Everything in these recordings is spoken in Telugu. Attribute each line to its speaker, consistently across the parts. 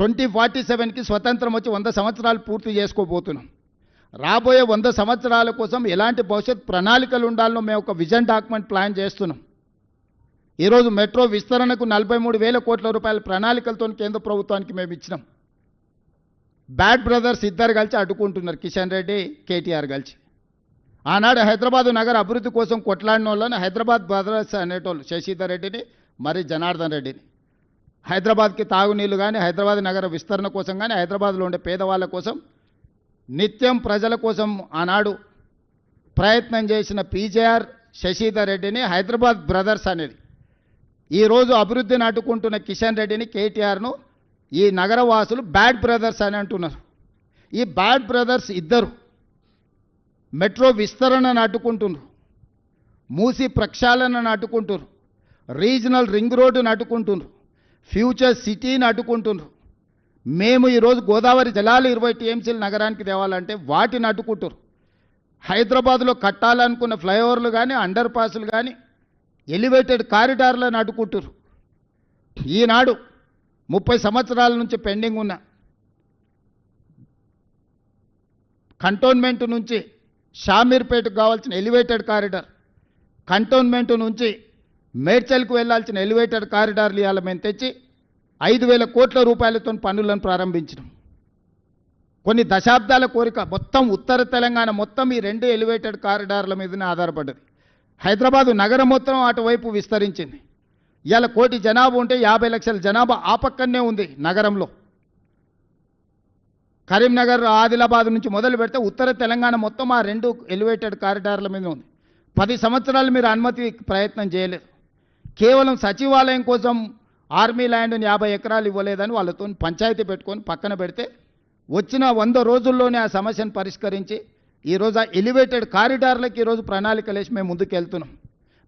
Speaker 1: 2047కి స్వతంత్రం వచ్చి 100 సంవత్సరాలు పూర్తి చేసుకోబోతున్నాం. రాబోయే 100 సంవత్సరాల కోసం ఎలాంటి భవిష్యత్ ప్రణాళికలు ఉండాలో మేము ఒక విజన్ డాక్యుమెంట్ ప్లాన్ చేస్తున్నాం. ఈరోజు మెట్రో విస్తరణకు 43,000 కోట్ల రూపాయల ప్రణాళికలతో కేంద్ర ప్రభుత్వానికి మేము ఇచ్చినాం. బ్యాడ్ బ్రదర్స్ ఇద్దరు కలిసి అడ్డుకుంటున్నారు, కిషన్ రెడ్డి కేటీఆర్ కలిసి. ఆనాడు హైదరాబాద్ నగర అభివృద్ధి కోసం కొట్లాడిన వాళ్ళని హైదరాబాద్ బ్రదర్స్ అనేటోళ్ళు, శశిధర్ రెడ్డిని మరి జనార్దన్ రెడ్డిని. హైదరాబాద్కి తాగునీళ్ళు కానీ, హైదరాబాద్ నగర విస్తరణ కోసం కానీ, హైదరాబాద్లో ఉండే పేదవాళ్ళ కోసం, నిత్యం ప్రజల కోసం ఆనాడు ప్రయత్నం చేసిన పీజేఆర్ శశిధర్ రెడ్డిని హైదరాబాద్ బ్రదర్స్ అనేది. ఈరోజు అభివృద్ధిని అడ్డుకుంటున్న కిషన్ రెడ్డిని కేటీఆర్ను ఈ నగరవాసులు బ్యాడ్ బ్రదర్స్ అని అంటున్నారు. ఈ బ్యాడ్ బ్రదర్స్ ఇద్దరు మెట్రో విస్తరణను అడ్డుకుంటున్నారు, మూసి ప్రక్షాళనను అడ్డుకుంటున్నారు, రీజనల్ రింగ్ రోడ్డును అడ్డుకుంటున్నారు, ఫ్యూచర్ సిటీని అడ్డుకుంటున్నారు. మేము ఈరోజు గోదావరి జలాలు 20 టీఎంసీలు నగరానికి తేవాలంటే వాటిని అడ్డుకుంటారు. హైదరాబాద్లో కట్టాలనుకున్న ఫ్లైఓవర్లు కానీ, అండర్ పాస్లు కానీ, ఎలివేటెడ్ కారిడార్లను అడ్డుకుంటారు. ఈనాడు 30 సంవత్సరాల నుంచి పెండింగ్ ఉన్న కంటోన్మెంట్ నుంచి షామీర్పేటకు కావాల్సిన ఎలివేటెడ్ కారిడార్, కంటోన్మెంట్ నుంచి మేడ్చల్కు వెళ్లాల్సిన ఎలివేటెడ్ కారిడార్లు ఇవాళ మేము తెచ్చి 5,000 కోట్ల రూపాయలతో పనులను ప్రారంభించినాం. కొన్ని దశాబ్దాల కోరిక మొత్తం ఉత్తర తెలంగాణ మొత్తం ఈ 2 ఎలివేటెడ్ కారిడార్ల మీదనే ఆధారపడ్డది. హైదరాబాదు నగరం మొత్తం అటువైపు విస్తరించింది. ఇవాళ 1 కోటి జనాభా ఉంటే 50 లక్షల జనాభా ఆ పక్కనే ఉంది నగరంలో. కరీంనగర్, ఆదిలాబాద్ నుంచి మొదలు పెడితే ఉత్తర తెలంగాణ మొత్తం ఆ 2 ఎలివేటెడ్ కారిడార్ల మీద ఉంది. 10 సంవత్సరాలు మీరు అనుమతి ప్రయత్నం చేయలేదు. కేవలం సచివాలయం కోసం ఆర్మీ ల్యాండ్ని 50 ఎకరాలు ఇవ్వలేదని వాళ్ళతో పంచాయతీ పెట్టుకొని పక్కన పెడితే వచ్చిన 100 రోజుల్లోనే ఆ సమస్యను పరిష్కరించి ఈరోజు ఆ ఎలివేటెడ్ కారిడార్లకి ఈరోజు ప్రణాళికలు వేసి మేము ముందుకు వెళ్తున్నాం.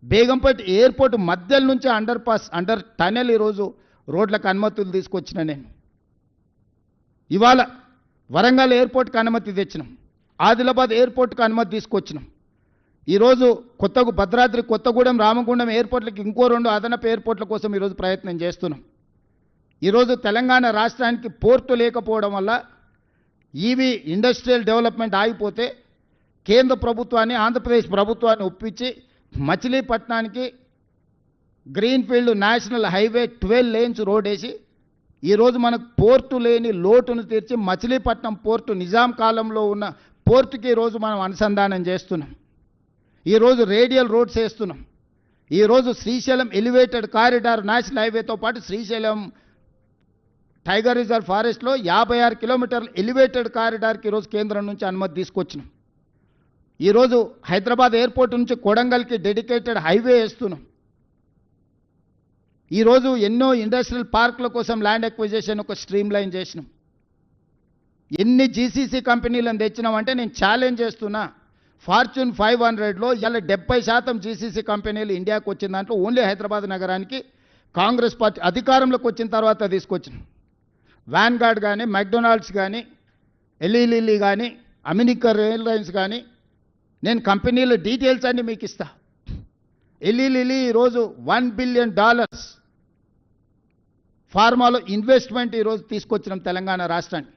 Speaker 1: బేగంపేట ఎయిర్పోర్ట్ మధ్యలో నుంచి అండర్ టనెల్ ఈరోజు రోడ్లకు అనుమతులు తీసుకొచ్చిన నేను. ఇవాళ వరంగల్ ఎయిర్పోర్ట్కి అనుమతి తెచ్చినాం, ఆదిలాబాద్ ఎయిర్పోర్ట్కి అనుమతి తీసుకొచ్చినాం. ఈరోజు భద్రాద్రి, కొత్తగూడెం, రామగుండం ఎయిర్పోర్ట్లకి ఇంకో 2 అదనపు ఎయిర్పోర్ట్ల కోసం ఈరోజు ప్రయత్నం చేస్తున్నాం. ఈరోజు తెలంగాణ రాష్ట్రానికి పోర్టు లేకపోవడం వల్ల ఈవీ ఇండస్ట్రియల్ డెవలప్మెంట్ ఆగిపోతే కేంద్ర ప్రభుత్వాన్ని, ఆంధ్రప్రదేశ్ ప్రభుత్వాన్ని ఒప్పించి మచిలీపట్నానికి greenfield national highway 12 lanes road వేసి ఈరోజు మనకు పోర్టు లేని లోటును తీర్చి మచిలీపట్నం పోర్టు నిజాం కాలంలో ఉన్న పోర్టుకి ఈరోజు మనం అనుసంధానం చేస్తున్నాం. ఈరోజు రేడియల్ రోడ్స్ వేస్తున్నాం. ఈరోజు శ్రీశైలం ఎలివేటెడ్ కారిడార్ నేషనల్ హైవేతో పాటు శ్రీశైలం టైగర్ రిజర్వ్ ఫారెస్ట్లో 56 కిలోమీటర్ల ఎలివేటెడ్ కారిడార్కి ఈరోజు కేంద్రం నుంచి అనుమతి తీసుకొచ్చినాం. ఈరోజు హైదరాబాద్ ఎయిర్పోర్ట్ నుంచి కొడంగల్కి డెడికేటెడ్ హైవే వేస్తున్నాం. ఈరోజు ఎన్నో ఇండస్ట్రియల్ పార్కుల కోసం ల్యాండ్ ఎక్విజిషన్ ఒక స్ట్రీమ్ లైన్ చేసినాం. ఎన్ని జీసీసీ కంపెనీలను తెచ్చినామంటే నేను ఛాలెంజ్ చేస్తున్నా, ఫార్చ్యూన్ 500లో ఇలా 70% జీసీసీ కంపెనీలు ఇండియాకు వచ్చిన దాంట్లో ఓన్లీ హైదరాబాద్ నగరానికి కాంగ్రెస్ పార్టీ అధికారంలోకి వచ్చిన తర్వాత తీసుకొచ్చినాం. వ్యాన్గార్డ్ కానీ, మెక్డొనాల్డ్స్ కానీ, ఎల్ఈలిల్లీ కానీ, అమెరికన్ ఎయిర్లైన్స్ కానీ, నేను కంపెనీల డీటెయిల్స్ అన్నీ మీకు ఇస్తా. ఎల్ఈలిల్లీ ఈరోజు $1 బిలియన్ ఫార్మాలో ఇన్వెస్ట్మెంట్ ఈరోజు తీసుకొచ్చినాం తెలంగాణ రాష్ట్రానికి.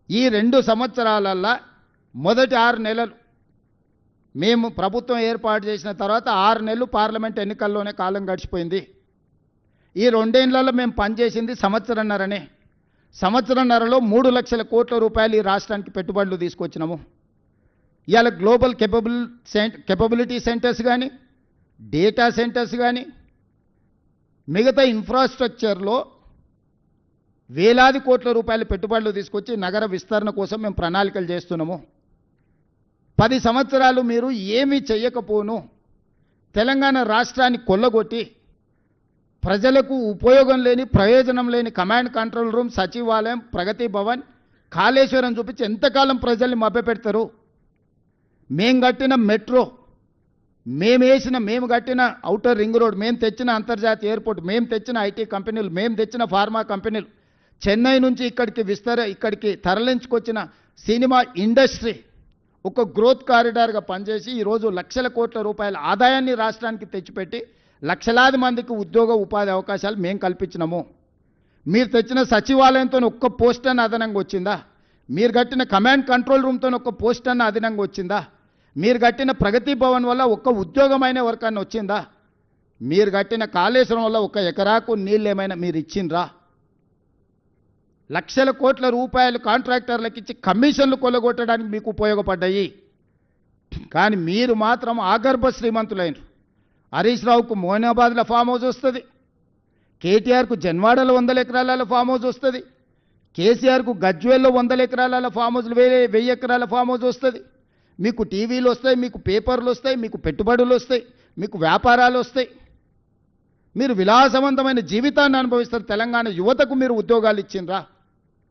Speaker 1: ఈ 2 సంవత్సరాలల్లో మొదటి 6 నెలలు మేము ప్రభుత్వం ఏర్పాటు చేసిన తర్వాత 6 నెలలు పార్లమెంట్ ఎన్నికల్లోనే కాలం గడిచిపోయింది. ఈ 2 ఏళ్లలో మేము పనిచేసింది సంవత్సరన్నరనే. సంవత్సరన్నరలో 3 లక్షల కోట్ల రూపాయలు ఈ రాష్ట్రానికి పెట్టుబడులు తీసుకొచ్చినాము. ఇవాళ గ్లోబల్ కెపబిలిటీ సెంటర్స్ కానీ, డేటా సెంటర్స్ కానీ, మిగతా ఇన్ఫ్రాస్ట్రక్చర్లో వేలాది కోట్ల రూపాయల పెట్టుబడులు తీసుకొచ్చి నగర విస్తరణ కోసం మేము ప్రణాళికలు చేస్తున్నాము. 10 సంవత్సరాలు మీరు ఏమీ చెయ్యకపోను తెలంగాణ రాష్ట్రాన్ని కొల్లగొట్టి ప్రజలకు ఉపయోగం లేని, ప్రయోజనం లేని కమాండ్ కంట్రోల్ రూమ్, సచివాలయం, ప్రగతి భవన్, కాళేశ్వరం చూపించి ఎంతకాలం ప్రజల్ని మభ్యపెడతారు? మేము కట్టిన మెట్రో, మేము కట్టిన ఔటర్ రింగ్ రోడ్, మేము తెచ్చిన అంతర్జాతీయ ఎయిర్పోర్ట్, మేము తెచ్చిన ఐటీ కంపెనీలు, మేము తెచ్చిన ఫార్మా కంపెనీలు, చెన్నై నుంచి ఇక్కడికి తరలించుకొచ్చిన సినిమా ఇండస్ట్రీ ఒక గ్రోత్ కారిడార్గా పనిచేసి ఈరోజు లక్షల కోట్ల రూపాయల ఆదాయాన్ని రాష్ట్రానికి తెచ్చిపెట్టి లక్షలాది మందికి ఉద్యోగ ఉపాధి అవకాశాలు మేము కల్పించినాము. మీరు తెచ్చిన సచివాలయంతో ఒక్క పోస్ట్ అన్న అదనంగా వచ్చిందా? మీరు కట్టిన కమాండ్ కంట్రోల్ రూమ్తో ఒక్క పోస్ట్ అన్న అదనంగా వచ్చిందా? మీరు కట్టిన ప్రగతి భవన్ వల్ల ఒక్క ఉద్యోగమైన వర్క్ వచ్చిందా? మీరు కట్టిన కాళేశ్వరం వల్ల ఒక్క ఎకరాకు నీళ్ళు ఏమైనా మీరు ఇచ్చిండ్రా? లక్షల కోట్ల రూపాయలు కాంట్రాక్టర్లకు ఇచ్చి కమిషన్లు కొల్లగొట్టడానికి మీకు ఉపయోగపడ్డాయి. కానీ మీరు మాత్రం ఆగర్భ శ్రీమంతులైనరు. హరీష్ రావుకు మోయినాబాద్లో ఫామ్ హౌస్ వస్తుంది, కేటీఆర్కు జన్వాడలో 100 ఎకరాల ఫామ్ హౌస్ వస్తుంది, కేసీఆర్కు గజ్వేల్లో 100 ఎకరాల ఫామ్ హౌస్లు 1000 ఎకరాల ఫామ్ హౌస్ వస్తుంది. మీకు టీవీలు వస్తాయి, మీకు పేపర్లు వస్తాయి, మీకు పెట్టుబడులు వస్తాయి, మీకు వ్యాపారాలు వస్తాయి. మీరు విలాసవంతమైన జీవితాన్ని అనుభవిస్తారు. తెలంగాణ యువతకు మీరు ఉద్యోగాలు ఇచ్చిండ్రా?